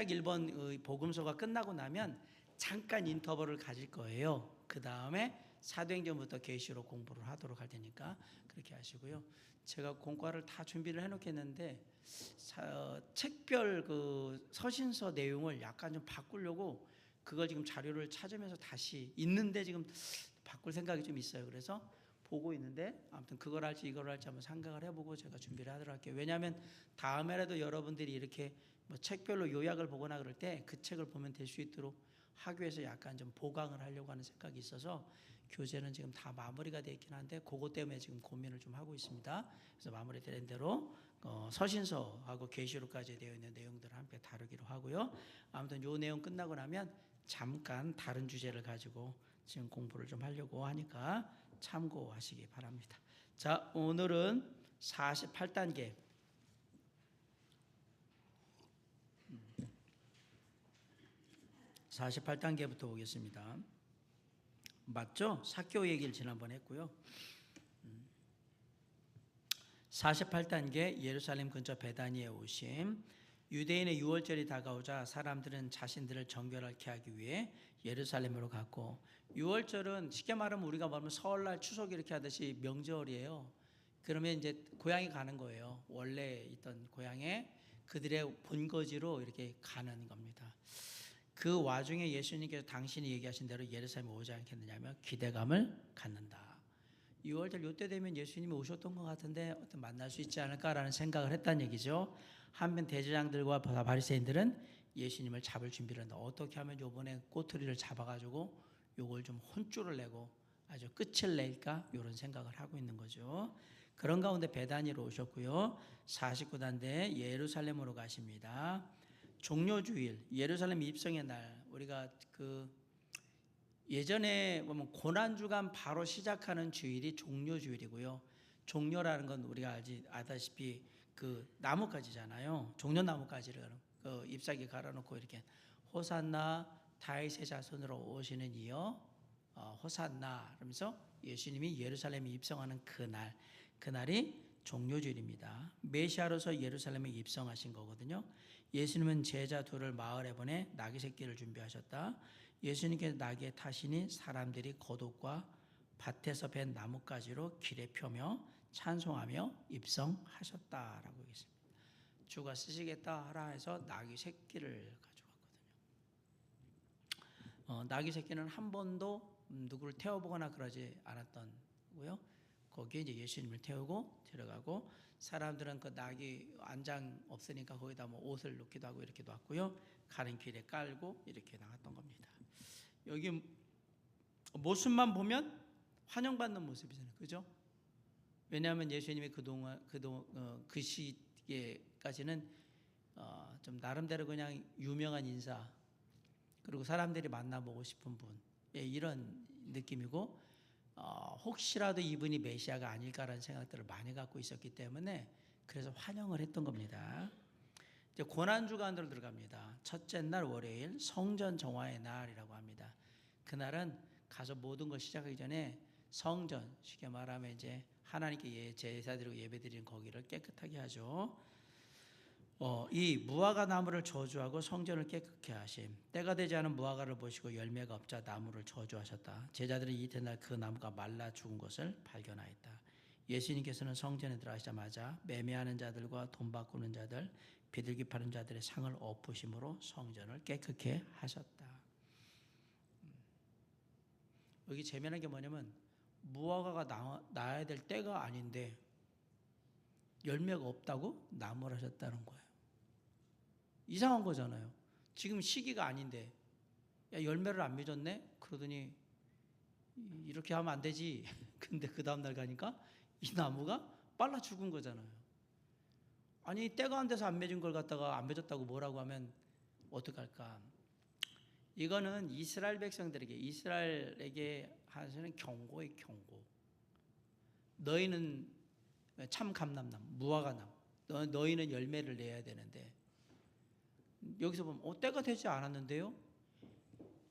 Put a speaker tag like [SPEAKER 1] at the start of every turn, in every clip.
[SPEAKER 1] 1번 복음서가 끝나고 나면 잠깐 인터벌을 가질 거예요. 그 다음에 사도행전부터 계시록 공부를 하도록 할 테니까 그렇게 하시고요. 제가 공과를 다 준비를 해놓겠는데 책별 그 서신서 내용을 약간 좀 바꾸려고 그걸 지금 자료를 찾으면서 다시 있는데 지금 바꿀 생각이 좀 있어요. 그래서 보고 있는데 아무튼 그걸 할지 이걸 할지 한번 생각을 해보고 제가 준비를 하도록 할게요. 왜냐하면 다음에라도 여러분들이 이렇게 뭐 책별로 요약을 보거나 그럴 때 그 책을 보면 될 수 있도록 학교에서 약간 좀 보강을 하려고 하는 생각이 있어서 교재는 지금 다 마무리가 되어 있긴 한데 그것 때문에 지금 고민을 좀 하고 있습니다. 그래서 마무리된 대로 서신서하고 계시록까지 되어 있는 내용들을 함께 다루기로 하고요. 아무튼 요 내용 끝나고 나면 잠깐 다른 주제를 가지고 지금 공부를 좀 하려고 하니까 참고하시기 바랍니다. 자, 오늘은 48단계 48단계부터 보겠습니다. 맞죠? 사교 얘기를 지난번에 했고요. 48단계 예루살렘 근처 베다니에 오심. 유대인의 유월절이 다가오자 사람들은 자신들을 정결하게 하기 위해 예루살렘으로 갔고, 유월절은 쉽게 말하면 우리가 말하면 설날 추석 이렇게 하듯이 명절이에요. 그러면 이제 고향에 가는 거예요. 원래 있던 고향에 그들의 본거지로 이렇게 가는 겁니다. 그 와중에 예수님께서 당신이 얘기하신 대로 예루살렘에 오지 않겠느냐며 기대감을 갖는다. 6월절 요때 되면 예수님이 오셨던 것 같은데 어떤 만날 수 있지 않을까라는 생각을 했다는 얘기죠. 한편 대제장들과 바리새인들은 예수님을 잡을 준비를 한다. 어떻게 하면 요번에 꼬투리를 잡아가지고 요걸 좀 혼쭐을 내고 아주 끝을 낼까 이런 생각을 하고 있는 거죠. 그런 가운데 베다니로 오셨고요. 49단대 예루살렘으로 가십니다. 종료주일 예루살렘 입성의 날, 우리가 예전에 보면 고난주간 바로 시작하는 주일이 종료주일이고요. 종료라는 건 우리가 아다시피 그 나뭇가지잖아요. 종려나뭇가지를 잎사귀 갈아놓고 이렇게 호산나 다윗의 자손으로 오시는 이여 호산나 그러면서 예수님이 예루살렘에 입성하는 그날이 종료주일입니다. 메시아로서 예루살렘에 입성하신 거거든요. 예수님은 제자 둘을 마을에 보내 나귀 새끼를 준비하셨다. 예수님께서 나귀에 타시니 사람들이 겉옷과 밭에서 벤 나뭇가지로 길에 펴며 찬송하며 입성하셨다라고 했습니다. 주가 쓰시겠다 하라 해서 나귀 새끼를 가져왔거든요. 나귀 새끼는 한 번도 누구를 태워보거나 그러지 않았던 거고요. 거기에 이제 예수님을 태우고 들어가고, 사람들은 그 나귀 안장 없으니까 거기다 뭐 옷을 놓기도 하고 이렇게 놨고요. 가는 길에 깔고 이렇게 나갔던 겁니다. 여기 모습만 보면 환영받는 모습이잖아요. 그죠? 왜냐하면 예수님이 그 시기까지는 좀 나름대로 그냥 유명한 인사, 그리고 사람들이 만나보고 싶은 분, 이런 느낌이고, 혹시라도 이분이 메시아가 아닐까라는 생각들을 많이 갖고 있었기 때문에 그래서 환영을 했던 겁니다. 이제 고난주간으로 들어갑니다. 첫째 날 월요일 성전 정화의 날이라고 합니다. 그날은 가서 모든 걸 시작하기 전에 성전, 쉽게 말하면 이제 하나님께 제사드리고 예배드리는 거기를 깨끗하게 하죠. 이 무화과 나무를 저주하고 성전을 깨끗게 하심. 때가 되지 않은 무화과를 보시고 열매가 없자 나무를 저주하셨다. 제자들은 이튿날 그 나무가 말라 죽은 것을 발견하였다. 예수님께서는 성전에 들어가시자마자 매매하는 자들과 돈 바꾸는 자들, 비둘기 파는 자들의 상을 엎으심으로 성전을 깨끗게 하셨다. 여기 재미난 게 뭐냐면 무화과가 나야 될 때가 아닌데 열매가 없다고 나무를 하셨다는 거예요. 이상한 거잖아요. 지금 시기가 아닌데 야 열매를 안 맺었네? 그러더니 이렇게 하면 안 되지. 근데 그 다음날 가니까 이 나무가 빨라 죽은 거잖아요. 아니 때가 안 돼서 안 맺은 걸 갖다가 안 맺었다고 뭐라고 하면 어떡할까. 이거는 이스라엘 백성들에게, 이스라엘에게 하시는 경고의 경고. 너희는 참 감람나무, 무화과나무, 너희는 열매를 내야 되는데, 여기서 보면 때가 되지 않았는데요.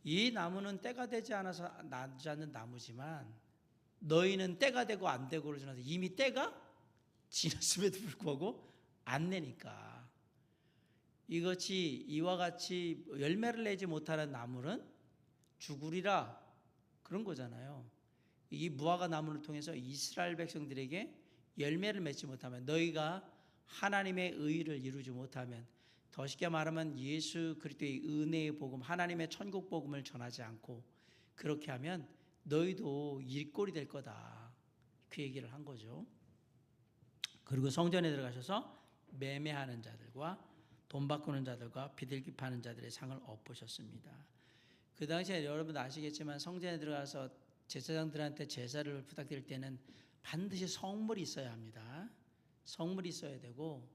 [SPEAKER 1] 이 나무는 때가 되지 않아서 나지 않는 나무지만 너희는 때가 되고 안 되고 그러지 않아서 이미 때가 지났음에도 불구하고 안 내니까 이것이 이와 같이 열매를 내지 못하는 나무는 죽으리라, 그런 거잖아요. 이 무화과 나무를 통해서 이스라엘 백성들에게 열매를 맺지 못하면, 너희가 하나님의 의를 이루지 못하면, 더 쉽게 말하면 예수 그리스도의 은혜의 복음, 하나님의 천국 복음을 전하지 않고 그렇게 하면 너희도 일꼴이 될 거다, 그 얘기를 한 거죠. 그리고 성전에 들어가셔서 매매하는 자들과 돈 바꾸는 자들과 비둘기 파는 자들의 상을 엎으셨습니다. 그 당시에 여러분도 아시겠지만 성전에 들어가서 제사장들한테 제사를 부탁드릴 때는 반드시 성물이 있어야 합니다. 성물이 있어야 되고,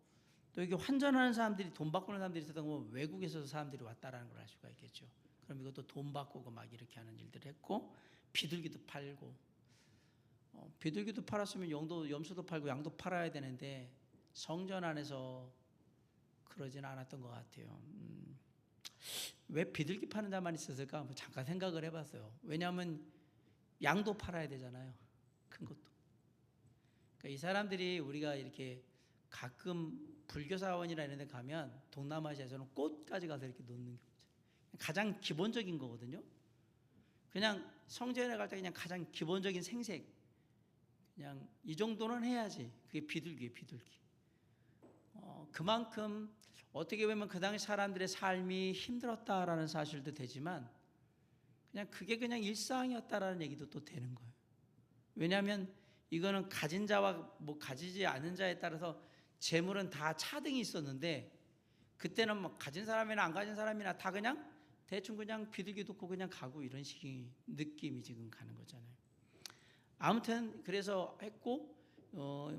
[SPEAKER 1] 또 이게 환전하는 사람들이, 돈 바꾸는 사람들이 있었던 건 외국에서 사람들이 왔다라는 걸 알 수가 있겠죠. 그럼 이것도 돈 바꾸고 막 이렇게 하는 일들을 했고, 비둘기도 팔고, 비둘기도 팔았으면 염소도 팔고 양도 팔아야 되는데 성전 안에서 그러진 않았던 것 같아요. 왜 비둘기 파는 자만 있었을까? 잠깐 생각을 해봤어요. 왜냐하면 양도 팔아야 되잖아요. 큰 것도. 그러니까 이 사람들이, 우리가 이렇게 가끔 불교 사원이나 이런 데 가면 동남아시아에서는 꽃까지 가서 이렇게 놓는 게 가장 기본적인 거거든요. 그냥 성전에 갈 때 그냥 가장 기본적인 생색, 그냥 이 정도는 해야지. 그게 비둘기예요, 비둘기. 그만큼 어떻게 보면 그 당시 사람들의 삶이 힘들었다라는 사실도 되지만, 그냥 그게 그냥 일상이었다라는 얘기도 또 되는 거예요. 왜냐하면 이거는 가진 자와 뭐 가지지 않은 자에 따라서 재물은 다 차등이 있었는데, 그때는 뭐 가진 사람이나 안 가진 사람이나 다 그냥 대충 그냥 비둘기 놓고 그냥 가고, 이런 식의 느낌이 지금 가는 거잖아요. 아무튼 그래서 했고,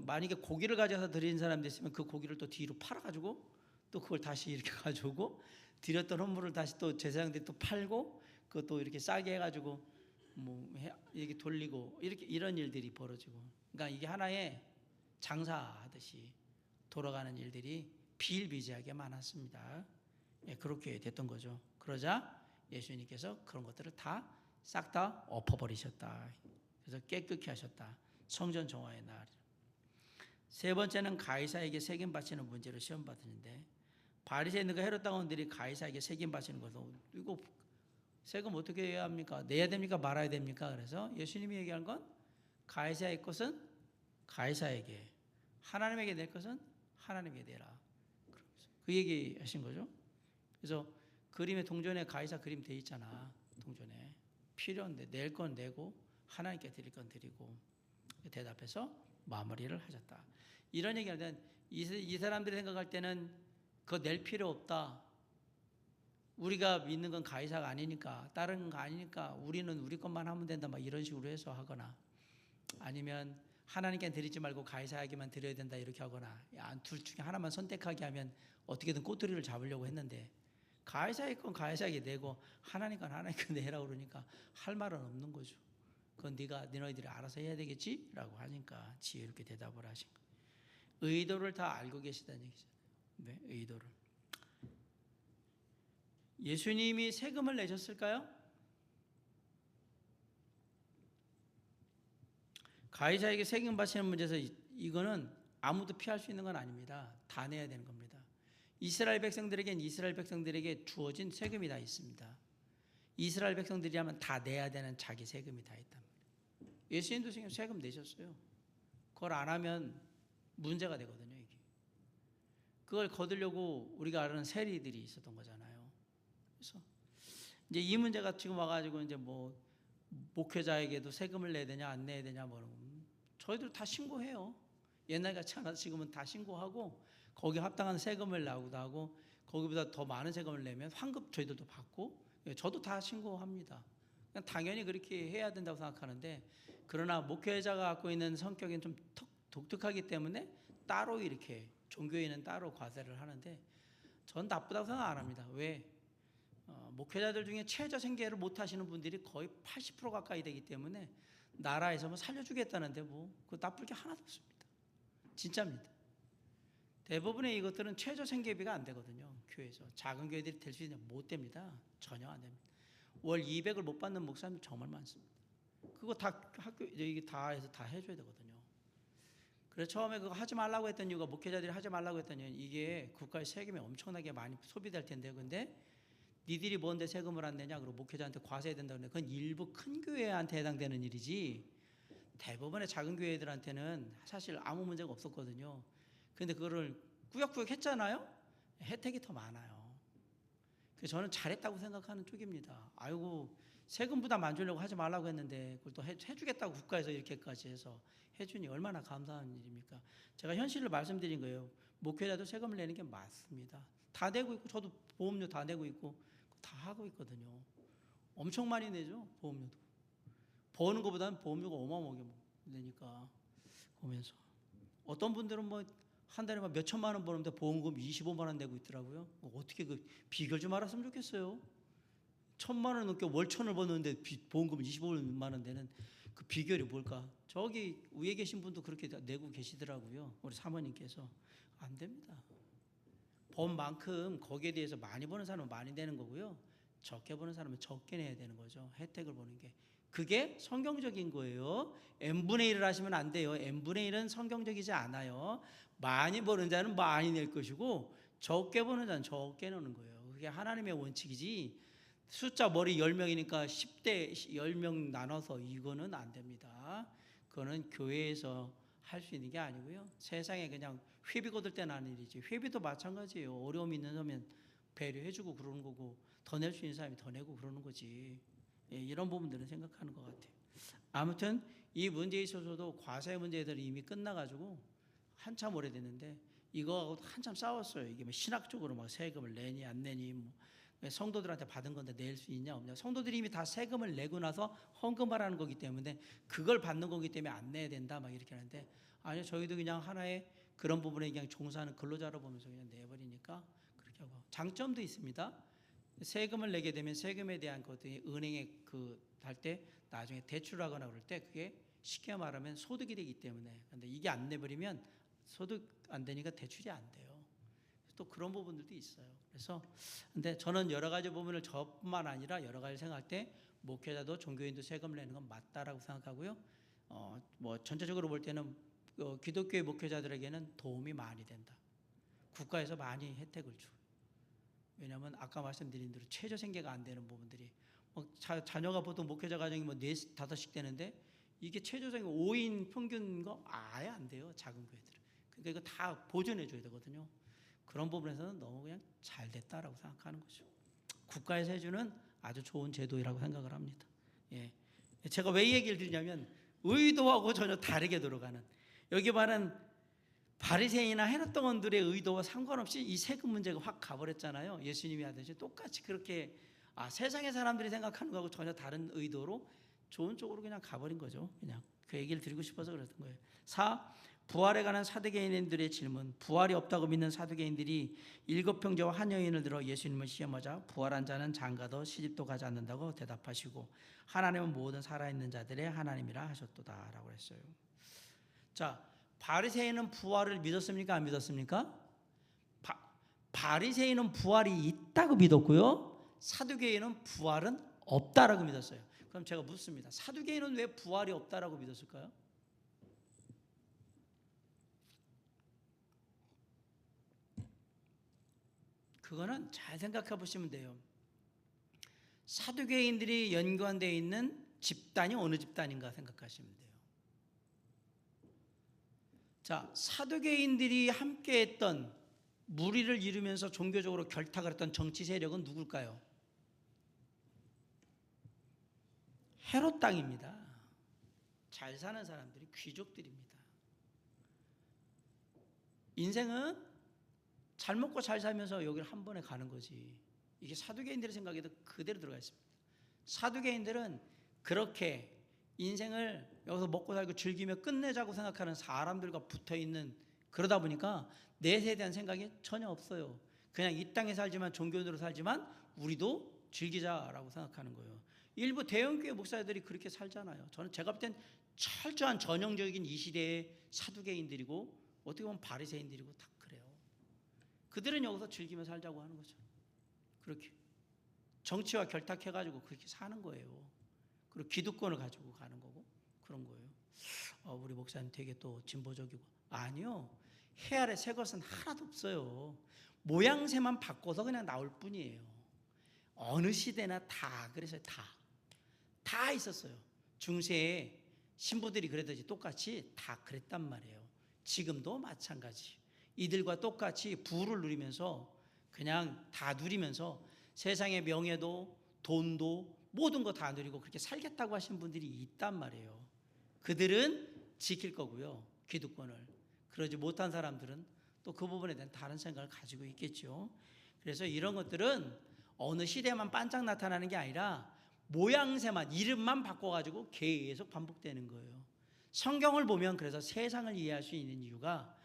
[SPEAKER 1] 만약에 고기를 가져서 드리는 사람도 있으면 그 고기를 또 뒤로 팔아가지고 또 그걸 다시 이렇게 가져오고, 드렸던 헌물을 다시 또 제사장들이 또 팔고, 그것도 이렇게 싸게 해가지고 뭐 이렇게 돌리고, 이렇게 이런 일들이 벌어지고, 그러니까 이게 하나의 장사하듯이 돌아가는 일들이 비일비재하게 많았습니다. 예, 그렇게 됐던 거죠. 그러자 예수님께서 그런 것들을 다 싹 다 엎어버리셨다. 그래서 깨끗게 하셨다. 성전 정화의 날. 세 번째는 가이사에게 세금 바치는 문제로 시험 받으는데, 바리새인들과 헤롯 당원들이 가이사에게 세금 바치는 것을, 이거 세금 어떻게 해야 합니까? 내야 됩니까? 말아야 됩니까? 그래서 예수님이 얘기한 건, 가이사의 것은 가이사에게, 하나님에게 낼 것은 하나님에게 내라, 그 얘기 하신 거죠. 그래서 그림에, 동전에 가이사 그림 돼 있잖아. 동전에 필요한데 낼 건 내고 하나님께 드릴 건 드리고, 대답해서 마무리를 하셨다. 이런 얘기할 때는 이 사람들이 생각할 때는 그거 낼 필요 없다, 우리가 믿는 건 가이사가 아니니까, 다른 거 아니니까 우리는 우리 것만 하면 된다, 막 이런 식으로 해서 하거나, 아니면 하나님께 드리지 말고 가이사에게만 드려야 된다, 이렇게 하거나, 둘 중에 하나만 선택하게 하면 어떻게든 꼬투리를 잡으려고 했는데, 가이사의 건 가이사에게 내고 하나님 건 하나님께 내라고 그러니까 할 말은 없는 거죠. 그건 너희들이 알아서 해야 되겠지? 라고 하니까 지혜롭게 대답을 하신 거예요. 의도를 다 알고 계시다는 얘기잖아요. 네, 의도를. 예수님이 세금을 내셨을까요? 가이사에게 세금 바치는 문제에서 이거는 아무도 피할 수 있는 건 아닙니다. 다 내야 되는 겁니다. 이스라엘 백성들에게 주어진 세금이 다 있습니다. 이스라엘 백성들이라면 다 내야 되는 자기 세금이 다 있단 말이에요. 예수님도 지금 세금 내셨어요. 그걸 안 하면 문제가 되거든요, 이게. 그걸 거두려고 우리가 아는 세리들이 있었던 거잖아요. 그래서 이제 이 문제가 지금 와가지고 이제 뭐 목회자에게도 세금을 내야 되냐 안 내야 되냐, 뭐 저희들 다 신고해요. 옛날 같지 않아서 지금은 다 신고하고, 거기 합당한 세금을 나오기도 하고, 거기보다 더 많은 세금을 내면 환급 저희들도 받고, 저도 다 신고합니다. 당연히 그렇게 해야 된다고 생각하는데, 그러나 목회자가 갖고 있는 성격이 좀 독특하기 때문에 따로 이렇게 종교인은 따로 과세를 하는데, 전 나쁘다고 생각 안 합니다. 왜? 목회자들 중에 최저 생계를 못 하시는 분들이 거의 80% 가까이 되기 때문에 나라에서 뭐 살려주겠다는데 뭐 그 나쁠 게 하나도 없습니다. 진짜입니다. 대부분의 이것들은 최저 생계비가 안 되거든요. 교회에서 작은 교회들이 될 수 있냐? 못 됩니다. 전혀 안 됩니다. 월 200을 못 받는 목사님 정말 많습니다. 그거 다 학교 이게 다 해서 다 해줘야 되거든요. 그래서 처음에 그거 하지 말라고 했던 이유가, 목회자들이 하지 말라고 했던 이유는 이게 국가의 세금이 엄청나게 많이 소비될 텐데, 근데 니들이 뭔데 세금을 안 내냐, 그리고 목회자한테 과세해야 된다고 하는데, 그건 일부 큰 교회한테 해당되는 일이지 대부분의 작은 교회들한테는 사실 아무 문제가 없었거든요. 근데 그거를 꾸역꾸역 했잖아요. 혜택이 더 많아요. 그래서 저는 잘했다고 생각하는 쪽입니다. 아이고, 세금 부담 안 주려고 하지 말라고 했는데 그걸 또 해주겠다고 국가에서 이렇게까지 해서 해주니 얼마나 감사한 일입니까? 제가 현실을 말씀드린 거예요. 목회자도 세금을 내는 게 맞습니다. 다 내고 있고, 저도 보험료 다 내고 있고 다 하고 있거든요. 엄청 많이 내죠, 보험료도. 버는 것보다는 보험료가 어마어마하게 내니까. 보면서 어떤 분들은 뭐 한 달에 막 몇 천만 원 버는데 보험금 25만 원 내고 있더라고요. 어떻게 그 비결 좀 알았으면 좋겠어요. 1,000만 원 넘게 월천을 버는데 보험금 25만 원 내는 그 비결이 뭘까? 저기 위에 계신 분도 그렇게 내고 계시더라고요. 우리 사모님께서. 안 됩니다. 번 만큼 거기에 대해서 많이 버는 사람은 많이 내는 거고요. 적게 버는 사람은 적게 내야 되는 거죠. 혜택을 보는 게. 그게 성경적인 거예요. n분의 1을 하시면 안 돼요. n분의 1은 성경적이지 않아요. 많이 버는 자는 많이 낼 것이고, 적게 버는 자는 적게 내는 거예요. 그게 하나님의 원칙이지, 숫자 머리 10명이니까 10대 10명 나눠서 이거는 안 됩니다. 그거는 교회에서 할 수 있는 게 아니고요. 세상에 그냥 회비 거둘 때는 하는 일이지. 회비도 마찬가지예요. 어려움이 있는 사람은 배려해주고 그러는 거고, 더 낼 수 있는 사람이 더 내고 그러는 거지. 예, 이런 부분들은 생각하는 것 같아요. 아무튼 이 문제에 있어서도 과세 문제들이 이미 끝나가지고 한참 오래됐는데, 이거하고 한참 싸웠어요. 이게 뭐 신학적으로 막 세금을 내니 안 내니, 뭐 성도들한테 받은 건데 낼 수 있냐 없냐. 성도들이 이미 다 세금을 내고 나서 헌금하라는 거기 때문에, 그걸 받는 거기 때문에 안 내야 된다 막 이렇게 하는데, 아니요, 저희도 그냥 하나의 그런 부분에 그냥 종사하는 근로자로 보면서 그냥 내버리니까 그렇게 하고. 장점도 있습니다. 세금을 내게 되면 세금에 대한 것들이 은행에 그 할 때 나중에 대출하거나 그럴 때 그게 쉽게 말하면 소득이 되기 때문에. 근데 이게 안 내버리면 소득 안 되니까 대출이 안 돼요. 또 그런 부분들도 있어요. 그래서 근데 저는 여러 가지 부분을 저뿐만 아니라 여러 가지 생각할 때 목회자도 종교인도 세금을 내는 건 맞다라고 생각하고요. 뭐 전체적으로 볼 때는 기독교의 목회자들에게는 도움이 많이 된다. 국가에서 많이 혜택을 줘. 왜냐하면 아까 말씀드린 대로 최저 생계가 안 되는 부분들이, 자녀가 보통 목회자 가정이 뭐 4, 5씩 되는데, 이게 최저 생계 5인 평균 거 아예 안 돼요, 작은 교회들은. 그러니까 이거 다 보존해 줘야 되거든요. 그런 부분에서는 너무 그냥 잘 됐다라고 생각하는 거죠. 국가에서 해주는 아주 좋은 제도라고 생각을 합니다. 예. 제가 왜 이 얘기를 드리냐면, 의도하고 전혀 다르게 돌아가는, 여기 말은 바리새인이나 헤롯당원들의 의도와 상관없이 이 세금 문제가 확 가버렸잖아요. 예수님이 하듯이 똑같이 그렇게 세상의 사람들이 생각하는 거하고 전혀 다른 의도로 좋은 쪽으로 그냥 가버린 거죠. 그냥 그 얘기를 드리고 싶어서 그랬던 거예요. 4. 부활에 관한 사두개인들의 질문. 부활이 없다고 믿는 사두개인들이 7형제와 한 여인을 들어 예수님을 시험하자 부활한 자는 장가도 시집도 가지 않는다고 대답하시고, 하나님은 모든 살아있는 자들의 하나님이라 하셨도다 라고 했어요. 자, 바리새인은 부활을 믿었습니까? 안 믿었습니까? 바리새인은 부활이 있다고 믿었고요, 사두개인은 부활은 없다라고 믿었어요. 그럼 제가 묻습니다. 사두개인은 왜 부활이 없다라고 믿었을까요? 그거는 잘 생각해 보시면 돼요. 사두개인들이 연관되어 있는 집단이 어느 집단인가 생각하시면 돼요. 자, 사두개인들이 함께했던, 무리를 이루면서 종교적으로 결탁을 했던 정치 세력은 누굴까요? 헤롯 땅입니다. 잘 사는 사람들이 귀족들입니다. 인생은 잘 먹고 잘 살면서 여기를 한 번에 가는 거지. 이게 사두개인들의 생각에도 그대로 들어가 있습니다. 사두개인들은 그렇게 인생을 여기서 먹고 살고 즐기며 끝내자고 생각하는 사람들과 붙어있는, 그러다 보니까 넷에 대한 생각이 전혀 없어요. 그냥 이 땅에 살지만, 종교인으로 살지만 우리도 즐기자라고 생각하는 거예요. 일부 대형교회 목사들이 그렇게 살잖아요. 제가 볼 땐 철저한 전형적인 이 시대의 사두개인들이고, 어떻게 보면 바리새인들이고 다 그래요. 그들은 여기서 즐기며 살자고 하는 거죠. 그렇게 정치와 결탁해가지고 그렇게 사는 거예요. 그리고 기득권을 가지고 가는 거고 그런 거예요. 우리 목사님 되게 또 진보적이고. 아니요. 해 아래 새 것은 하나도 없어요. 모양새만 바꿔서 그냥 나올 뿐이에요. 어느 시대나 다 그래서 다 있었어요. 중세에 신부들이 그랬듯이 똑같이 다 그랬단 말이에요. 지금도 마찬가지. 이들과 똑같이 부를 누리면서 그냥 다 누리면서 세상의 명예도 돈도 모든 거 다 누리고 그렇게 살겠다고 하신 분들이 있단 말이에요. 그들은 지킬 거고요, 기득권을. 그러지 못한 사람들은 또 그 부분에 대한 다른 생각을 가지고 있겠죠. 그래서 이런 것들은 어느 시대만 반짝 나타나는 게 아니라 모양새만, 이름만 바꿔가지고 계속 반복되는 거예요. 성경을 보면 그래서 세상을 이해할 수 있는 이유가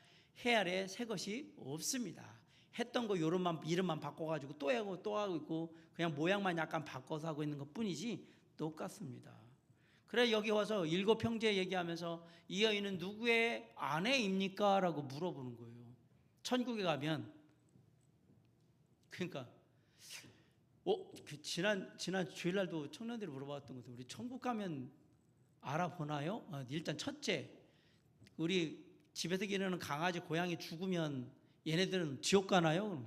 [SPEAKER 1] 해 아래 새 것이 없습니다. 했던 거 이름만 바꿔가지고 또 하고 있고 그냥 모양만 약간 바꿔서 하고 있는 것 뿐이지 똑같습니다. 그래 여기 와서 7 형제 얘기하면서 이 여인은 누구의 아내입니까? 라고 물어보는 거예요. 천국에 가면. 그러니까 지난 주일날도 청년들이 물어봤던 것도 우리 천국 가면 알아보나요? 일단 첫째, 우리 집에서 기르는 강아지 고양이 죽으면 얘네들은 지옥 가나요?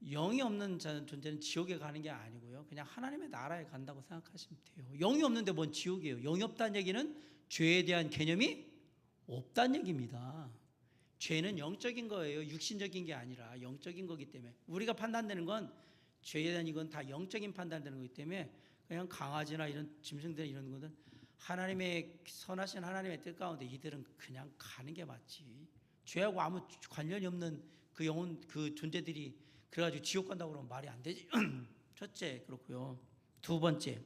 [SPEAKER 1] 영이 없는 존재는 지옥에 가는 게 아니고요, 그냥 하나님의 나라에 간다고 생각하시면 돼요. 영이 없는데 뭔 지옥이에요? 영이 없다는 얘기는 죄에 대한 개념이 없다는 얘기입니다. 죄는 영적인 거예요. 육신적인 게 아니라 영적인 거기 때문에 우리가 판단되는 건 죄에 대한 이건 다 영적인 판단되는 거기 때문에 그냥 강아지나 이런 짐승들 이런 것은 하나님의 선하신 하나님의 뜻 가운데 이들은 그냥 가는 게 맞지. 죄하고 아무 관련이 없는 그 영혼 그 존재들이 그래가지고 지옥 간다고 그러면 말이 안 되지. 첫째 그렇고요. 두 번째,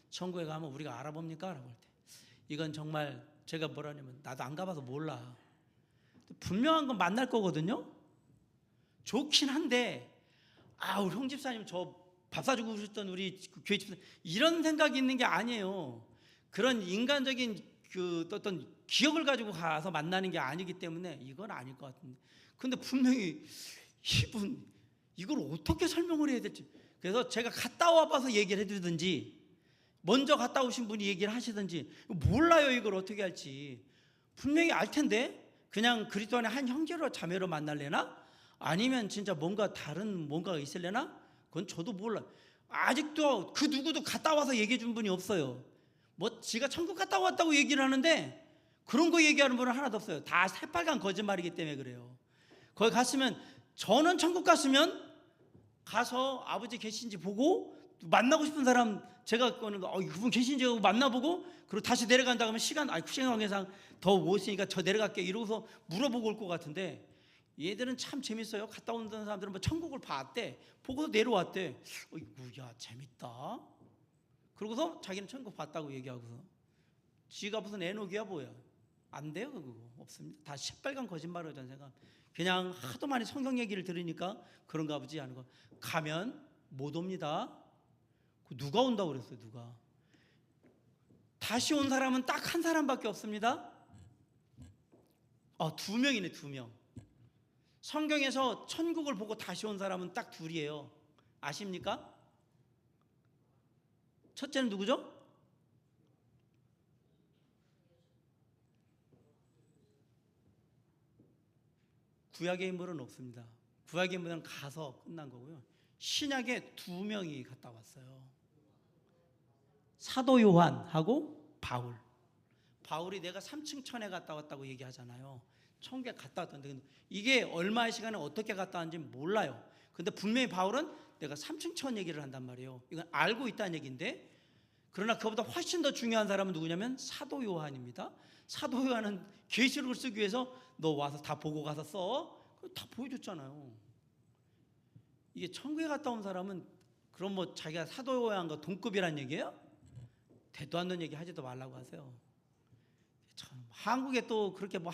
[SPEAKER 1] 천국에 가면 우리가 알아봅니까? 라고 할 때 이건 정말 제가 뭐라냐면 나도 안 가봐서 몰라. 분명한 건 만날 거거든요. 좋긴 한데 우리 홍 집사님 저 밥 사주고 오셨던 우리 교회 집사님 이런 생각이 있는 게 아니에요. 그런 인간적인 그 어떤 기억을 가지고 가서 만나는 게 아니기 때문에 이건 아닐 것 같은데, 근데 분명히 이걸 어떻게 설명을 해야 될지. 그래서 제가 갔다 와봐서 얘기를 해주든지 먼저 갔다 오신 분이 얘기를 하시든지, 몰라요 이걸 어떻게 할지. 분명히 알 텐데 그냥 그리스도 안에 한 형제로 자매로 만날래나 아니면 진짜 뭔가 다른 뭔가가 있을래나 그건 저도 몰라. 아직도 그 누구도 갔다 와서 얘기해 준 분이 없어요. 뭐 지가 천국 갔다 왔다고 얘기를 하는데 그런 거 얘기하는 분은 하나도 없어요. 다 새빨간 거짓말이기 때문에 그래요. 거기 갔으면, 저는 천국 갔으면 가서 아버지 계신지 보고 만나고 싶은 사람 제가 그분 계신지 만나보고 그리고 다시 내려간다 그러면 시간 관계상 더 못 있으니까 저 내려갈게 이러고서 물어보고 올 것 같은데, 얘들은 참 재밌어요. 갔다 온 사람들은 뭐 천국을 봤대, 보고서 내려왔대. 야 재밌다. 그러고서 자기는 천국 봤다고 얘기하고서 지가 무슨 애녹이야 뭐야. 안 돼요. 그거 없습니다. 다 시뻘건 거짓말이라고 저는 생각합니다. 그냥 하도 많이 성경 얘기를 들으니까 그런가 보지 하는 거. 가면 못 옵니다. 누가 온다고 그랬어요? 누가? 다시 온 사람은 딱 한 사람밖에 없습니다. 2명이네 2명. 성경에서 천국을 보고 다시 온 사람은 딱 2이에요. 아십니까? 첫째는 누구죠? 구약의 인물은 없습니다. 구약의 인물은 가서 끝난 거고요. 신약에 2명이 갔다 왔어요. 사도 요한하고 바울. 바울이 내가 3층 천에 갔다 왔다고 얘기하잖아요. 천국에 갔다 왔던데 이게 얼마의 시간에 어떻게 갔다 왔는지 몰라요. 근데 분명히 바울은 내가 3층 천 얘기를 한단 말이에요. 이건 알고 있다는 얘기인데, 그러나 그보다 훨씬 더 중요한 사람은 누구냐면 사도 요한입니다. 사도 요한은 계시록을 쓰기 위해서 너 와서 다 보고 가서 써. 다 보여줬잖아요. 이게 천국에 갔다 온 사람은 그럼 뭐 자기가 사도 요한과 동급이란 얘기예요? 대도 않는 얘기 하지도 말라고 하세요. 참 한국에 또 그렇게 뭐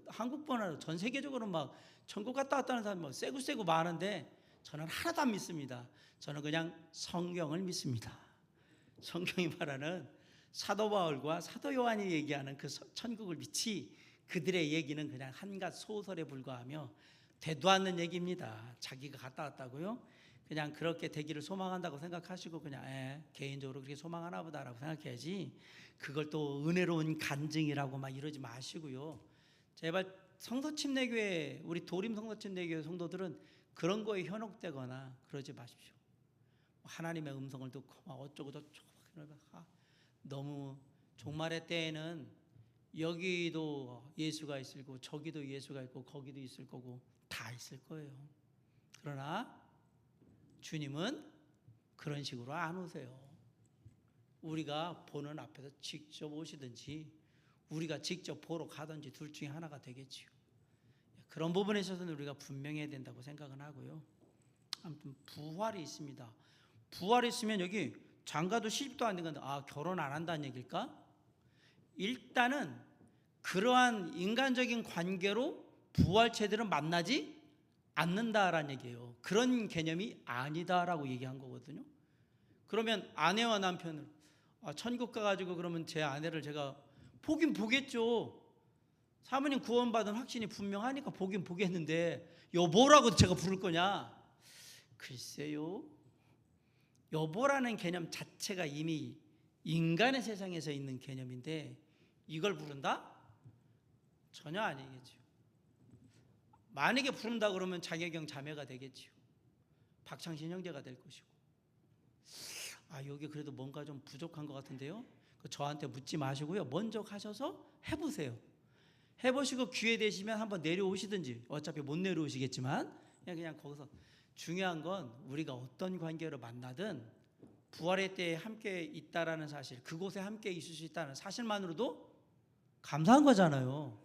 [SPEAKER 1] 한국뿐 전 세계적으로 막 천국 갔다 왔다는 사람이 뭐 세고 많은데 저는 하나도 안 믿습니다. 저는 그냥 성경을 믿습니다. 성경이 말하는 사도 바울과 사도 요한이 얘기하는 그 천국을 믿지, 그들의 얘기는 그냥 한갓 소설에 불과하며 되도 않는 얘기입니다. 자기가 갔다 왔다고요? 그냥 그렇게 되기를 소망한다고 생각하시고 그냥 개인적으로 그렇게 소망하나 보다라고 생각해야지, 그걸 또 은혜로운 간증이라고 막 이러지 마시고요. 제발 성서침례교회, 우리 도림 성서침례교회 성도들은 그런 거에 현혹되거나 그러지 마십시오. 하나님의 음성을 듣고 막 어쩌고 저쩌고 너무 종말의 때에는 여기도 예수가 있을 거고 저기도 예수가 있고 거기도 있을 거고 다 있을 거예요. 그러나 주님은 그런 식으로 안 오세요. 우리가 보는 앞에서 직접 오시든지 우리가 직접 보러 가든지 둘 중에 하나가 되겠지요. 그런 부분에 있어서는 우리가 분명해야 된다고 생각은 하고요. 아무튼 부활이 있습니다. 부활이 있으면 여기 장가도 시집도 안 된 건데 결혼 안 한다는 얘기일까? 일단은 그러한 인간적인 관계로 부활체들은 만나지 않는다라는 얘기예요. 그런 개념이 아니다라고 얘기한 거거든요. 그러면 아내와 남편을 천국 가가지고 그러면 제 아내를 제가 보긴 보겠죠. 사모님 구원받은 확신이 분명하니까 보긴 보겠는데 여보라고 제가 부를 거냐? 글쎄요. 여보라는 개념 자체가 이미 인간의 세상에서 있는 개념인데 이걸 부른다? 전혀 아니겠죠. 만약에 부른다 그러면 장혜경 자매가 되겠지요. 박창신 형제가 될 것이고. 여기 그래도 뭔가 좀 부족한 것 같은데요. 저한테 묻지 마시고요. 먼저 가셔서 해보세요. 해보시고 기회 되시면 한번 내려오시든지, 어차피 못 내려오시겠지만 그냥 거기서, 중요한 건 우리가 어떤 관계로 만나든 부활의 때에 함께 있다라는 사실, 그곳에 함께 있을 수 있다는 사실만으로도 감사한 거잖아요.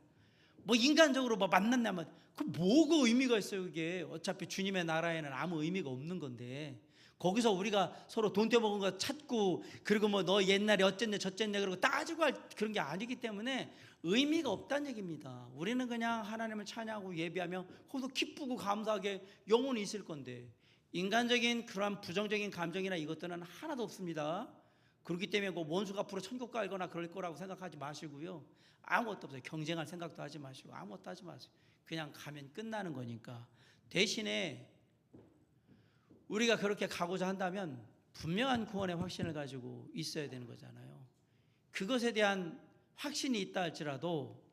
[SPEAKER 1] 뭐 인간적으로 뭐 만났냐면 그 뭐가 의미가 있어요. 그게 어차피 주님의 나라에는 아무 의미가 없는 건데, 거기서 우리가 서로 돈 떼먹은 거 찾고 그리고 뭐 너 옛날에 어쨌네 저쨌네 그러고 따지고 할 그런 게 아니기 때문에 의미가 없다는 얘기입니다. 우리는 그냥 하나님을 찬양하고 예배하며 거기서 기쁘고 감사하게 영원히 있을 건데, 인간적인 그러한 부정적인 감정이나 이것들은 하나도 없습니다. 그렇기 때문에 뭐 원수가 앞으로 천국 갈거나 그럴 거라고 생각하지 마시고요. 아무것도 없어요. 경쟁할 생각도 하지 마시고 아무것도 하지 마세요. 그냥 가면 끝나는 거니까. 대신에 우리가 그렇게 가고자 한다면 분명한 구원의 확신을 가지고 있어야 되는 거잖아요. 그것에 대한 확신이 있다 할지라도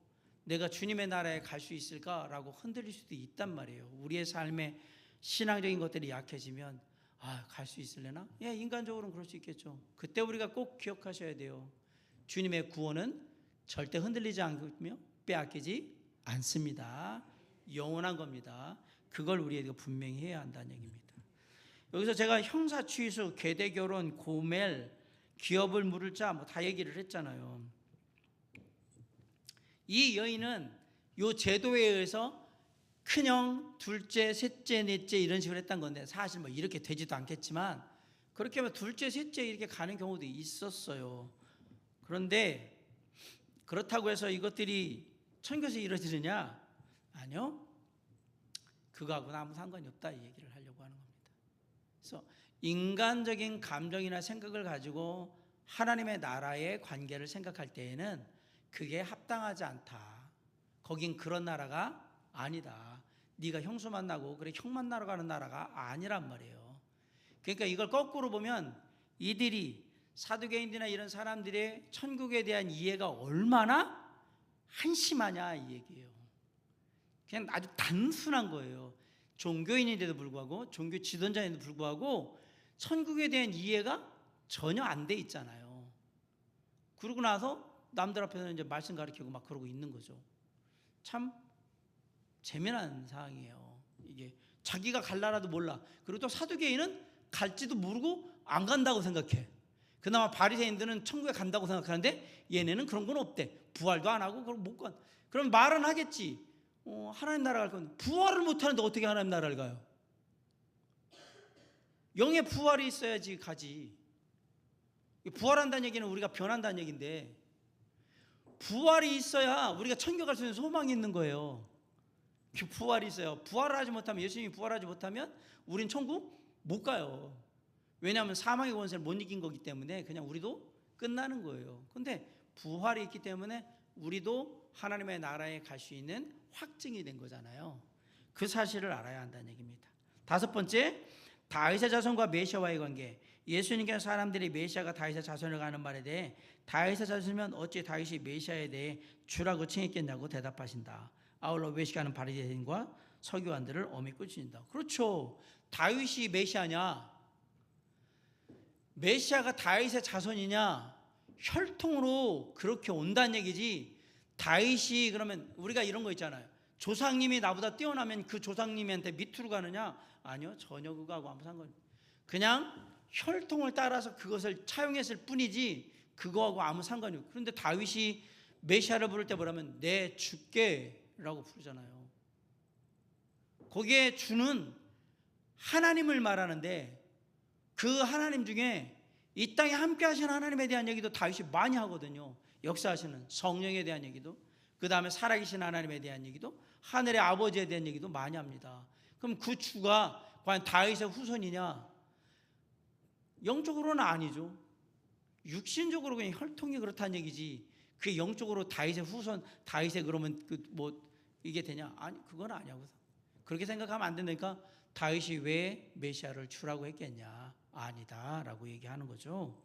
[SPEAKER 1] 내가 주님의 나라에 갈 수 있을까라고 흔들릴 수도 있단 말이에요. 우리의 삶의 신앙적인 것들이 약해지면 갈 수 있을래나? 인간적으로는 그럴 수 있겠죠. 그때 우리가 꼭 기억하셔야 돼요. 주님의 구원은 절대 흔들리지 않으며 빼앗기지 않습니다. 영원한 겁니다. 그걸 우리에게 분명히 해야 한다는 얘기입니다. 여기서 제가 형사 취수, 계대 결혼, 고멜, 기업을 물을 자 뭐 다 얘기를 했잖아요. 이 여인은 이 제도에 의해서 큰형, 둘째, 셋째, 넷째 이런 식으로 했던 건데, 사실 뭐 이렇게 되지도 않겠지만 그렇게 하면 둘째, 셋째 이렇게 가는 경우도 있었어요. 그런데 그렇다고 해서 이것들이 천국에서 이루어지느냐? 아니요. 그거하고는 아무 상관이 없다, 이 얘기를 하려고 하는 겁니다. 그래서 인간적인 감정이나 생각을 가지고 하나님의 나라의 관계를 생각할 때에는 그게 합당하지 않다. 거긴 그런 나라가 아니다. 네가 형수 만나고 그래 형 만나러 가는 나라가 아니란 말이에요. 그러니까 이걸 거꾸로 보면 이들이, 사두개인들이나 이런 사람들의 천국에 대한 이해가 얼마나 한심하냐 이 얘기예요. 그냥 아주 단순한 거예요. 종교인인데도 불구하고, 종교 지도자인데도 불구하고 천국에 대한 이해가 전혀 안 돼 있잖아요. 그러고 나서 남들 앞에서는 이제 말씀 가르치고 막 그러고 있는 거죠. 참 재미난 상황이에요. 이게 자기가 갈 나라도 몰라. 그리고 또 사두개인은 갈지도 모르고 안 간다고 생각해. 그나마 바리새인들은 천국에 간다고 생각하는데 얘네는 그런 건 없대. 부활도 안 하고 그럼 못 가. 그럼 말은 하겠지. 하나님 나라 갈 건데 부활을 못 하는데 어떻게 하나님 나라를 가요? 영의 부활이 있어야지 가지. 부활한다는 얘기는 우리가 변한다는 얘기인데, 부활이 있어야 우리가 천국 갈 수 있는 소망이 있는 거예요. 부활이 있어요. 부활을 하지 못하면, 예수님이 부활하지 못하면 우린 천국 못 가요. 왜냐하면 사망의 권세를 못 이긴 거기 때문에 그냥 우리도 끝나는 거예요. 근데 부활이 있기 때문에 우리도 하나님의 나라에 갈 수 있는 확증이 된 거잖아요. 그 사실을 알아야 한다는 얘기입니다. 다섯 번째, 다윗의 자손과 메시아와의 관계. 예수님께서 사람들이 메시아가 다윗의 자손을 가는 말에 대해 다윗의 자손이면 어찌 다윗이 메시아에 대해 주라고 칭했겠냐고 대답하신다. 아울러 외식하는 바리새인과 서기관들을 엄히 꾸짖는다. 그렇죠. 다윗이 메시아냐? 메시아가 다윗의 자손이냐? 혈통으로 그렇게 온다는 얘기지. 다윗이 그러면 우리가 이런 거 있잖아요. 조상님이 나보다 뛰어나면 그 조상님한테 밑으로 가느냐? 아니요, 전혀 그거하고 아무 상관이 없어요. 그냥 혈통을 따라서 그것을 차용했을 뿐이지 그거하고 아무 상관이 없어요. 그런데 다윗이 메시아를 부를 때 뭐라면 내 주께라고 부르잖아요. 거기에 주는 하나님을 말하는데 그 하나님 중에 이 땅에 함께 하시는 하나님에 대한 얘기도 다윗이 많이 하거든요. 역사하시는 성령에 대한 얘기도, 그 다음에 살아계신 하나님에 대한 얘기도, 하늘의 아버지에 대한 얘기도 많이 합니다. 그럼 그 주가 과연 다윗의 후손이냐? 영적으로는 아니죠. 육신적으로 그냥 혈통이 그렇다는 얘기지. 그게 영적으로 다윗의 후손, 다윗의 그러면 이게 되냐? 아니, 그건 아니야고. 그렇게 생각하면 안 된다니까. 다윗이 왜 메시아를 주라고 했겠냐? 아니다라고 얘기하는 거죠.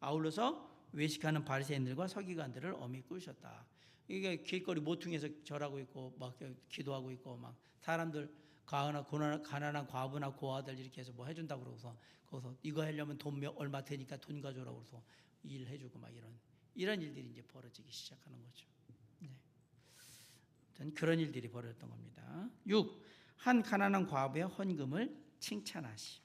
[SPEAKER 1] 아울러서 외식하는 바리새인들과 서기관들을 엄히 꾸짖었다. 이게 길거리 모퉁이에서 절하고 있고 막 기도하고 있고 막 사람들 가난한 과부나 고아들 이렇게 해서 뭐 해준다고 그러고서 거기서 이거 하려면 돈 얼마 되니까 돈 가져오라고 그래서 일해주고 막 이런 일들이 이제 벌어지기 시작하는 거죠. 네. 그런 일들이 벌어졌던 겁니다. 6. 한 가난한 과부의 헌금을 칭찬하시.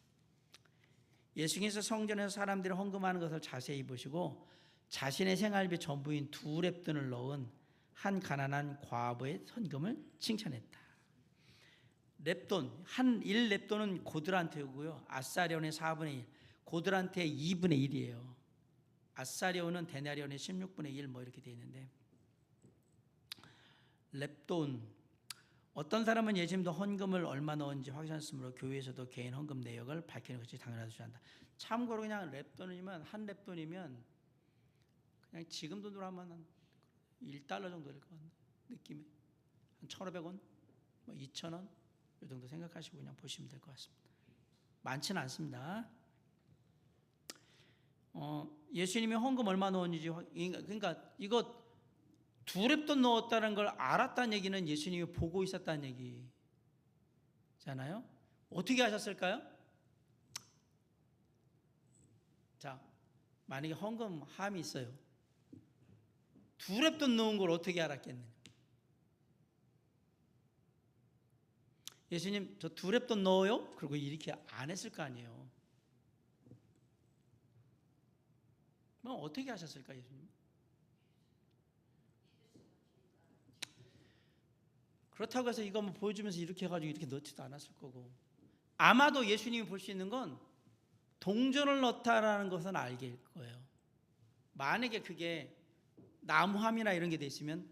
[SPEAKER 1] 예수님께서 성전에서 사람들이 헌금하는 것을 자세히 보시고 자신의 생활비 전부인 2렙돈을 넣은 한 가난한 과부의 헌금을 칭찬했다. 렙돈, 한 1렙돈은 고드란테고요. 아사리온의 4분의 1, 고드란테의 2분의 1이에요. 아사리온은 데나리온의 16분의 1 뭐 이렇게 되어 있는데, 렙돈. 어떤 사람은 예수님도 헌금을 얼마 넣은지 확인했으므로 교회에서도 개인 헌금 내역을 밝히는 것이 당연하다고 주장한다. 참고로 그냥 렙돈이면 한 렙돈이면 그냥 지금 돈으로 하면 한 $1 정도 될 것 같네 느낌에. 한 1,500원, 뭐 2,000원 이 정도 생각하시고 그냥 보시면 될 것 같습니다. 많지는 않습니다. 예수님이 헌금 얼마 넣었는지, 그러니까 이거 2렙돈 넣었다는 걸 알았다는 얘기는 예수님이 보고 있었다는 얘기잖아요. 어떻게 하셨을까요? 자, 만약에 헌금 함이 있어요. 2렙돈 넣은 걸 어떻게 알았겠느냐? 예수님 저 2렙돈 넣어요? 그리고 이렇게 안 했을 거 아니에요. 뭐 어떻게 하셨을까 예수님? 그렇다고 해서 이거 뭐 보여주면서 이렇게 해가지고 이렇게 넣지도 않았을 거고, 아마도 예수님이 볼 수 있는 건 동전을 넣다라는 것은 알게 거예요. 만약에 그게 나무함이나 이런 게 돼 있으면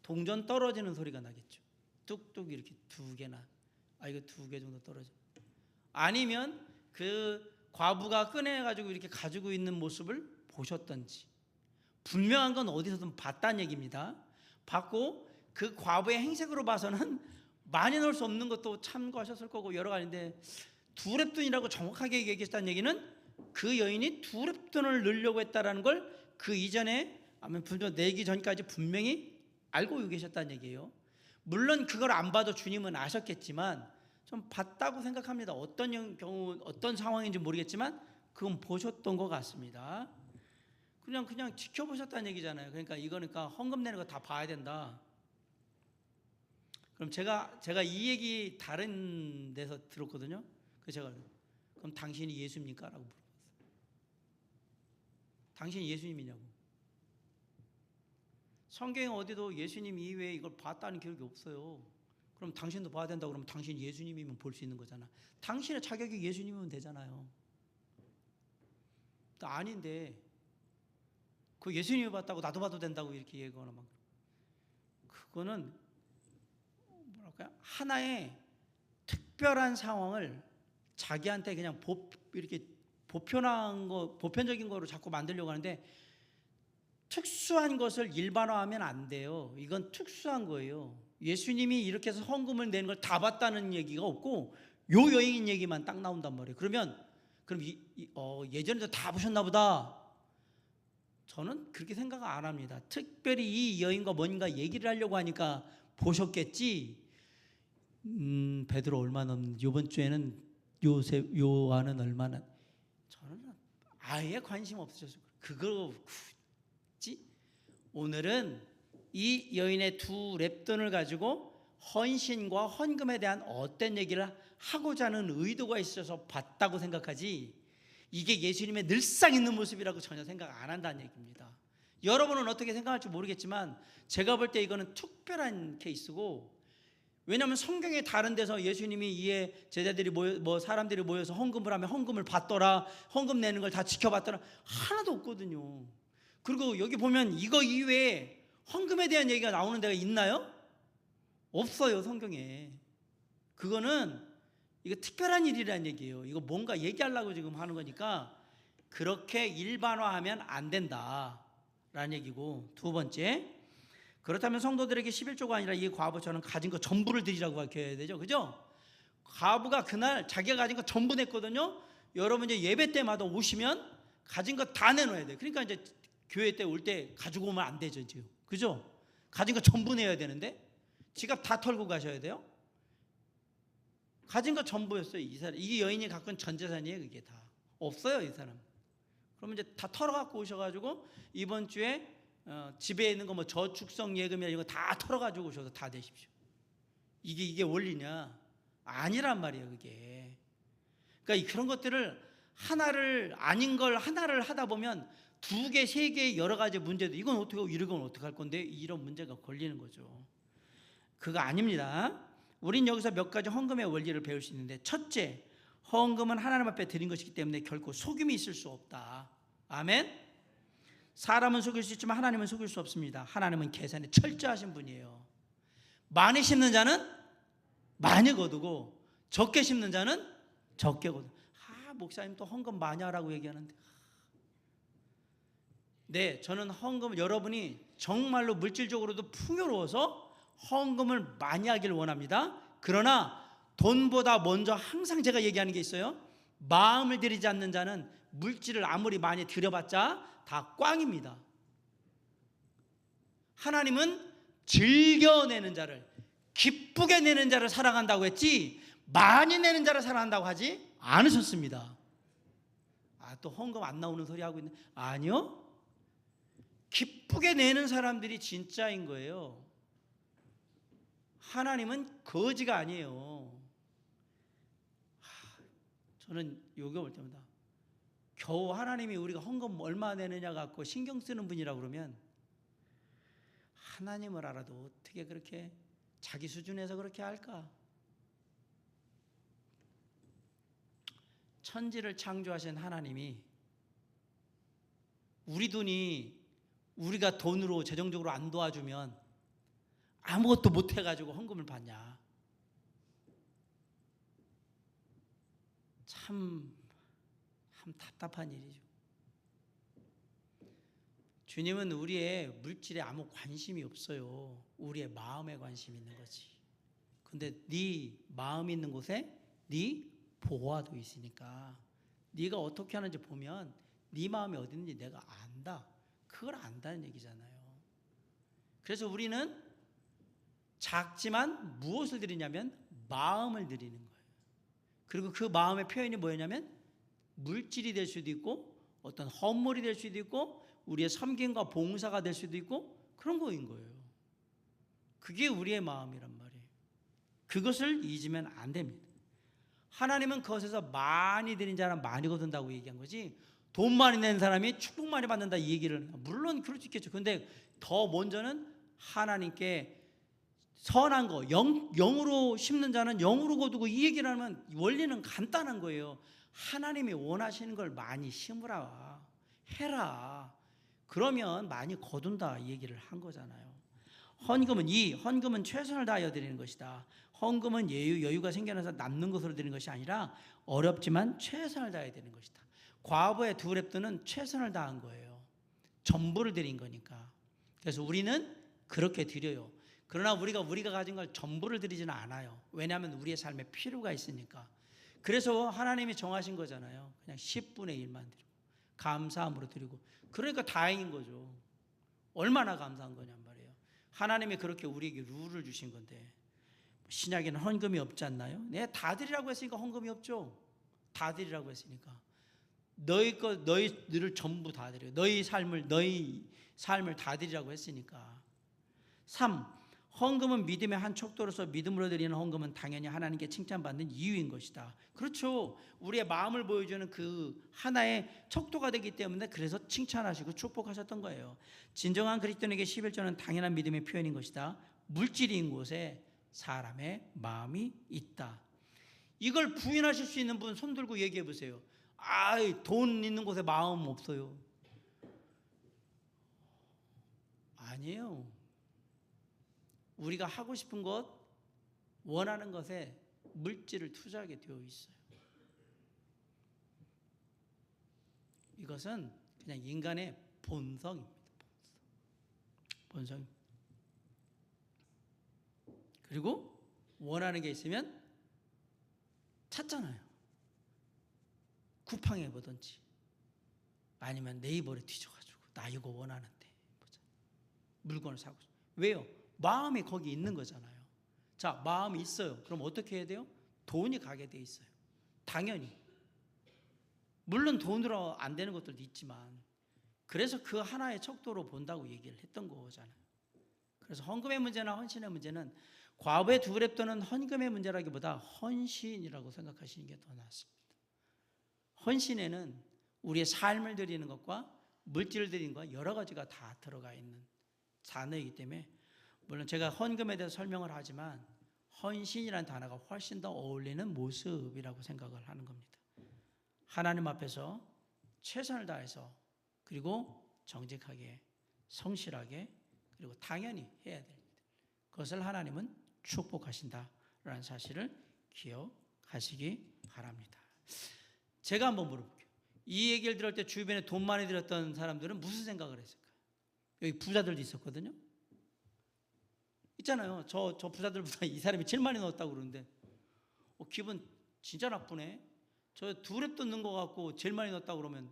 [SPEAKER 1] 동전 떨어지는 소리가 나겠죠. 뚝뚝 이렇게 2개나, 이거 2개 정도 떨어져. 아니면 그 과부가 꺼내가지고 이렇게 가지고 있는 모습을 보셨던지, 분명한 건 어디서든 봤다는 얘기입니다. 봤고 그 과부의 행색으로 봐서는 많이 넣을 수 없는 것도 참고하셨을 거고 여러 가지인데, 2렙돈이라고 정확하게 얘기했다는 얘기는 그 여인이 2렙돈을 넣으려고 했다라는 걸 그 이전에 아마 내기 전까지 분명히 알고 계셨다는 얘기예요. 물론 그걸 안 봐도 주님은 아셨겠지만 좀 봤다고 생각합니다. 어떤 경우 어떤 상황인지 모르겠지만 그건 보셨던 것 같습니다. 그냥 지켜보셨다는 얘기잖아요. 그러니까 헌금 내는 거 다 봐야 된다. 그럼 제가 이 얘기 다른 데서 들었거든요. 그래서 제가 그럼 당신이 예수입니까? 라고 물어봤어요. 당신이 예수님이냐고. 성경에 어디도 예수님 이외에 이걸 봤다는 기록이 없어요. 그럼 당신도 봐야 된다고 그러면 당신이 예수님이면 볼 수 있는 거잖아. 당신의 자격이 예수님이면 되잖아요. 또 아닌데 그 예수님이 봤다고 나도 봐도 된다고 이렇게 얘기하거나 막, 그거는 뭐랄까요? 하나의 특별한 상황을 자기한테 그냥 이렇게 보편적인 거로 자꾸 만들려고 하는데, 특수한 것을 일반화하면 안 돼요. 이건 특수한 거예요. 예수님이 이렇게 해서 헌금을 내는 걸 다 봤다는 얘기가 없고 요 여인 얘기만 딱 나온단 말이에요. 그러면 그럼 예전에도 다 보셨나 보다. 저는 그렇게 생각 안 합니다. 특별히 이 여인과 뭔가 얘기를 하려고 하니까 보셨겠지. 베드로 얼마나 없는데 이번 주에는 요한은 얼마나. 저는 아예 관심 없으셨어요. 그거 굳이. 오늘은 이 여인의 두 랩돈을 가지고 헌신과 헌금에 대한 어떤 얘기를 하고자 하는 의도가 있어서 봤다고 생각하지, 이게 예수님의 늘상 있는 모습이라고 전혀 생각 안 한다는 얘기입니다. 여러분은 어떻게 생각할지 모르겠지만 제가 볼 때 이거는 특별한 케이스고, 왜냐하면 성경에 다른 데서 예수님이 이에 제자들이 사람들이 모여서 헌금을 하면 헌금을 받더라, 헌금 내는 걸 다 지켜봤더라, 하나도 없거든요. 그리고 여기 보면 이거 이외에 헌금에 대한 얘기가 나오는 데가 있나요? 없어요, 성경에. 그거는 이거 특별한 일이라는 얘기예요. 이거 뭔가 얘기하려고 지금 하는 거니까 그렇게 일반화하면 안 된다라는 얘기고, 두 번째, 그렇다면 성도들에게 11조가 아니라 이 과부처럼 가진 거 전부를 드리라고 밝혀야 되죠, 그죠? 과부가 그날 자기가 가진 거 전부 냈거든요. 여러분 이제 예배 때마다 오시면 가진 거 다 내놓아야 돼요. 그러니까 이제 교회 때 올 때 가지고 오면 안 되죠, 지금. 그죠? 가진 거 전부 내야 되는데 지갑 다 털고 가셔야 돼요. 가진 거 전부였어요. 이 사람, 이 여인이 갖고 있는 전 재산이에요. 그게 다 없어요, 이 사람. 그러면 이제 다 털어갖고 오셔가지고 이번 주에 집에 있는 거 뭐 저축성 예금이나 이런 거 다 털어가지고 오셔서 다 내십시오. 이게 원리냐? 아니란 말이에요, 그게. 그러니까 그런 것들을 하나를 아닌 걸 하나를 하다 보면 두 개, 세 개 여러 가지 문제도, 이건 어떻게 하고 이런 건 어떻게 할 건데, 이런 문제가 걸리는 거죠. 그거 아닙니다. 우린 여기서 몇 가지 헌금의 원리를 배울 수 있는데, 첫째, 헌금은 하나님 앞에 드린 것이기 때문에 결코 속임이 있을 수 없다. 아멘. 사람은 속일 수 있지만 하나님은 속일 수 없습니다. 하나님은 계산에 철저하신 분이에요. 많이 심는 자는 많이 거두고 적게 심는 자는 적게 거두고. 목사님 또 헌금 많이 하라고 얘기하는데, 네, 저는 헌금, 여러분이 정말로 물질적으로도 풍요로워서 헌금을 많이 하길 원합니다. 그러나 돈보다 먼저 항상 제가 얘기하는 게 있어요. 마음을 들이지 않는 자는 물질을 아무리 많이 들여봤자 다 꽝입니다. 하나님은 즐겨내는 자를, 기쁘게 내는 자를 사랑한다고 했지 많이 내는 자를 사랑한다고 하지 않으셨습니다. 또 헌금 안 나오는 소리 하고 있네. 아니요, 기쁘게 내는 사람들이 진짜인 거예요. 하나님은 거지가 아니에요. 저는 요거 볼 때마다 겨우 하나님이 우리가 헌금 얼마 내느냐 갖고 신경 쓰는 분이라고 그러면, 하나님을 알아도 어떻게 그렇게 자기 수준에서 그렇게 할까? 천지를 창조하신 하나님이 우리 돈이, 우리가 돈으로 재정적으로 안 도와주면 아무것도 못 해가지고 헌금을 받냐? 참 답답한 일이죠. 주님은 우리의 물질에 아무 관심이 없어요. 우리의 마음에 관심이 있는 거지. 근데 네 마음 있는 곳에 네 보화도 있으니까 네가 어떻게 하는지 보면 네 마음이 어디 있는지 내가 안다. 그걸 안다는 얘기잖아요. 그래서 우리는 작지만 무엇을 드리냐면 마음을 드리는 거예요. 그리고 그 마음의 표현이 뭐냐면 물질이 될 수도 있고 어떤 헌물이 될 수도 있고 우리의 섬김과 봉사가 될 수도 있고 그런 거인 거예요. 그게 우리의 마음이란 말이에요. 그것을 잊으면 안 됩니다. 하나님은 그것에서 많이 드린 자는 많이 거둔다고 얘기한 거지, 돈 많이 낸 사람이 축복 많이 받는다 이 얘기를, 물론 그럴 수 있겠죠. 그런데 더 먼저는 하나님께 선한 거, 영으로 심는 자는 영으로 거두고, 이 얘기를 하면 원리는 간단한 거예요. 하나님이 원하시는 걸 많이 심으라, 해라. 그러면 많이 거둔다 이 얘기를 한 거잖아요. 헌금은 최선을 다하여 드리는 것이다. 헌금은 여유가 생겨나서 남는 것으로 드리는 것이 아니라 어렵지만 최선을 다해야 되는 것이다. 과부의 두 랩돈은 최선을 다한 거예요. 전부를 드린 거니까. 그래서 우리는 그렇게 드려요. 그러나 우리가 가진 걸 전부를 드리지는 않아요. 왜냐하면 우리의 삶에 필요가 있으니까. 그래서 하나님이 정하신 거잖아요. 그냥 10분의 1만 드리고 감사함으로 드리고. 그러니까 다행인 거죠. 얼마나 감사한 거냔 말이에요. 하나님이 그렇게 우리에게 룰을 주신 건데 신약에는 헌금이 없지 않나요? 네, 다 드리라고 했으니까 헌금이 없죠. 다 드리라고 했으니까. 너희를 전부 다 드려. 너희 삶을 다 드리라고 했으니까. 3. 헌금은 믿음의 한 척도로서 믿음으로 드리는 헌금은 당연히 하나님께 칭찬받는 이유인 것이다. 그렇죠. 우리의 마음을 보여주는 그 하나의 척도가 되기 때문에 그래서 칭찬하시고 축복하셨던 거예요. 진정한 그리스도인에게 11조는 당연한 믿음의 표현인 것이다. 물질인 곳에 사람의 마음이 있다. 이걸 부인하실 수 있는 분 손 들고 얘기해 보세요. 돈 있는 곳에 마음 없어요. 아니에요. 우리가 하고 싶은 것, 원하는 것에 물질을 투자하게 되어 있어요. 이것은 그냥 인간의 본성입니다. 본성. 그리고 원하는 게 있으면 찾잖아요. 쿠팡에 보든지 아니면 네이버에 뒤져가지고 나 이거 원하는데 보자. 물건을 사고 싶어. 왜요? 마음이 거기 있는 거잖아요. 자, 마음이 있어요. 그럼 어떻게 해야 돼요? 돈이 가게 돼 있어요. 당연히. 물론 돈으로 안 되는 것들도 있지만 그래서 그 하나의 척도로 본다고 얘기를 했던 거잖아요. 그래서 헌금의 문제나 헌신의 문제는 과부의 두 그랩돈은 헌금의 문제라기보다 헌신이라고 생각하시는 게 더 낫습니다. 헌신에는 우리의 삶을 드리는 것과 물질을 드리는 것과 여러 가지가 다 들어가 있는 단어이기 때문에 물론 제가 헌금에 대해서 설명을 하지만 헌신이라는 단어가 훨씬 더 어울리는 모습이라고 생각을 하는 겁니다. 하나님 앞에서 최선을 다해서 그리고 정직하게 성실하게 그리고 당연히 해야 됩니다. 그것을 하나님은 축복하신다라는 사실을 기억하시기 바랍니다. 제가 한번 물어볼게요. 이 얘기를 들을 때 주변에 돈 많이 들었던 사람들은 무슨 생각을 했을까요? 여기 부자들도 있었거든요. 있잖아요. 저 부자들보다 이 사람이 제일 많이 넣었다고 그러는데 기분 진짜 나쁘네. 저 두 랩돈 넣은 것 같고 제일 많이 넣었다고 그러면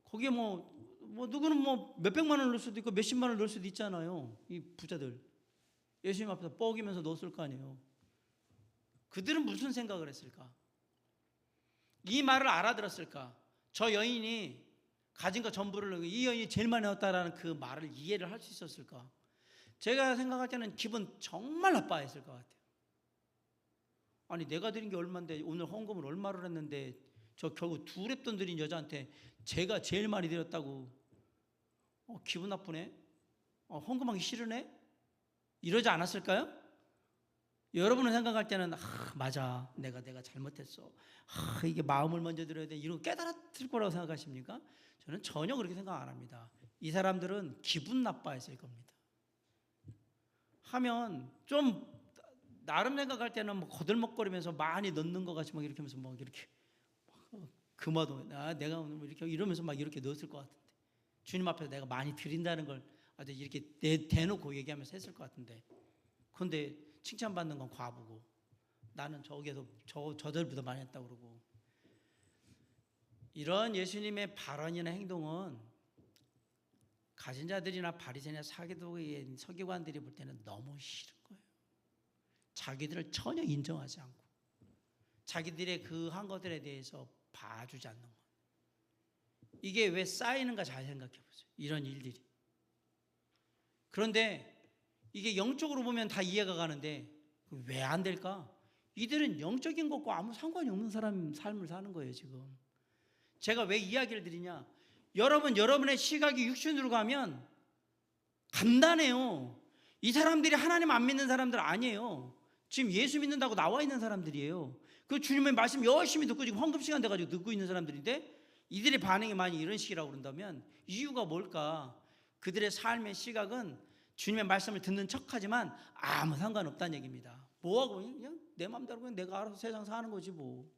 [SPEAKER 1] 거기에 누구는 몇백만 원을 넣을 수도 있고 몇십만 원을 넣을 수도 있잖아요. 이 부자들 예수님 앞에서 뻐기면서 넣었을 거 아니에요. 그들은 무슨 생각을 했을까? 이 말을 알아들었을까? 저 여인이 가진 것 전부를 이 여인이 제일 많이 넣었다라는 그 말을 이해를 할 수 있었을까? 제가 생각할 때는 기분 정말 나빠했을 것 같아요. 아니 내가 드린 게 얼마인데 오늘 헌금을 얼마를 했는데 저 겨우 두 랩돈 드린 여자한테 제가 제일 많이 드렸다고 기분 나쁘네? 헌금하기 싫으네? 이러지 않았을까요? 여러분은 생각할 때는 맞아 내가 잘못했어. 이게 마음을 먼저 드려야 돼. 이런 거 깨달았을 거라고 생각하십니까? 저는 전혀 그렇게 생각 안 합니다. 이 사람들은 기분 나빠했을 겁니다. 하면 좀 나름 생각할 때는 거들먹거리면서 많이 넣는 것 같이 이렇게 하면서 이렇게 금화도 내가 오늘 이렇게 이러면서 이렇게 넣었을 것 같은데 주님 앞에서 내가 많이 드린다는 걸 아주 이렇게 대놓고 얘기하면서 했을 것 같은데 그런데 칭찬받는 건 과부고 나는 저들보다 많이 했다고 그러고 이런 예수님의 발언이나 행동은 가진 자들이나 바리새인이나 서기관들이 볼 때는 너무 싫은 거예요. 자기들을 전혀 인정하지 않고 자기들의 그 한 것들에 대해서 봐주지 않는 것. 이게 왜 쌓이는가 잘 생각해 보세요. 이런 일들이. 그런데 이게 영적으로 보면 다 이해가 가는데 왜 안 될까? 이들은 영적인 것과 아무 상관이 없는 사람 삶을 사는 거예요. 지금 제가 왜 이야기를 드리냐, 여러분의 시각이 육신으로 가면 간단해요. 이 사람들이 하나님 안 믿는 사람들 아니에요. 지금 예수 믿는다고 나와 있는 사람들이에요. 그 주님의 말씀 열심히 듣고 지금 헌금 시간 돼가지고 듣고 있는 사람들인데 이들의 반응이 많이 이런 식이라고 그런다면 이유가 뭘까? 그들의 삶의 시각은 주님의 말씀을 듣는 척하지만 아무 상관없다는 얘기입니다. 뭐하고 그냥 내 마음대로 그냥 내가 알아서 세상 사는 거지 뭐.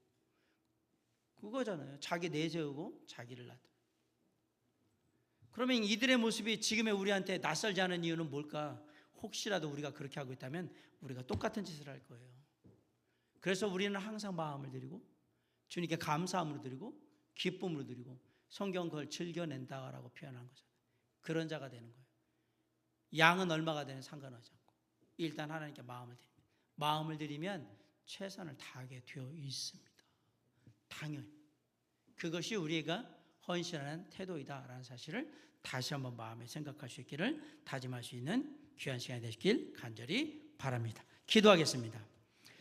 [SPEAKER 1] 그거잖아요. 자기 내세우고 자기를 놔둬. 그러면 이들의 모습이 지금의 우리한테 낯설지 않은 이유는 뭘까? 혹시라도 우리가 그렇게 하고 있다면 우리가 똑같은 짓을 할 거예요. 그래서 우리는 항상 마음을 드리고 주님께 감사함으로 드리고 기쁨으로 드리고 성경 그걸 즐겨낸다라고 표현한 거잖아요. 그런 자가 되는 거예요. 양은 얼마가 되는 상관하지 않고 일단 하나님께 마음을 드립니다. 마음을 드리면 최선을 다하게 되어 있습니다. 당연히 그것이 우리가 헌신하는 태도이다라는 사실을 다시 한번 마음에 생각할 수 있기를 다짐할 수 있는 귀한 시간이 되시길 간절히 바랍니다. 기도하겠습니다.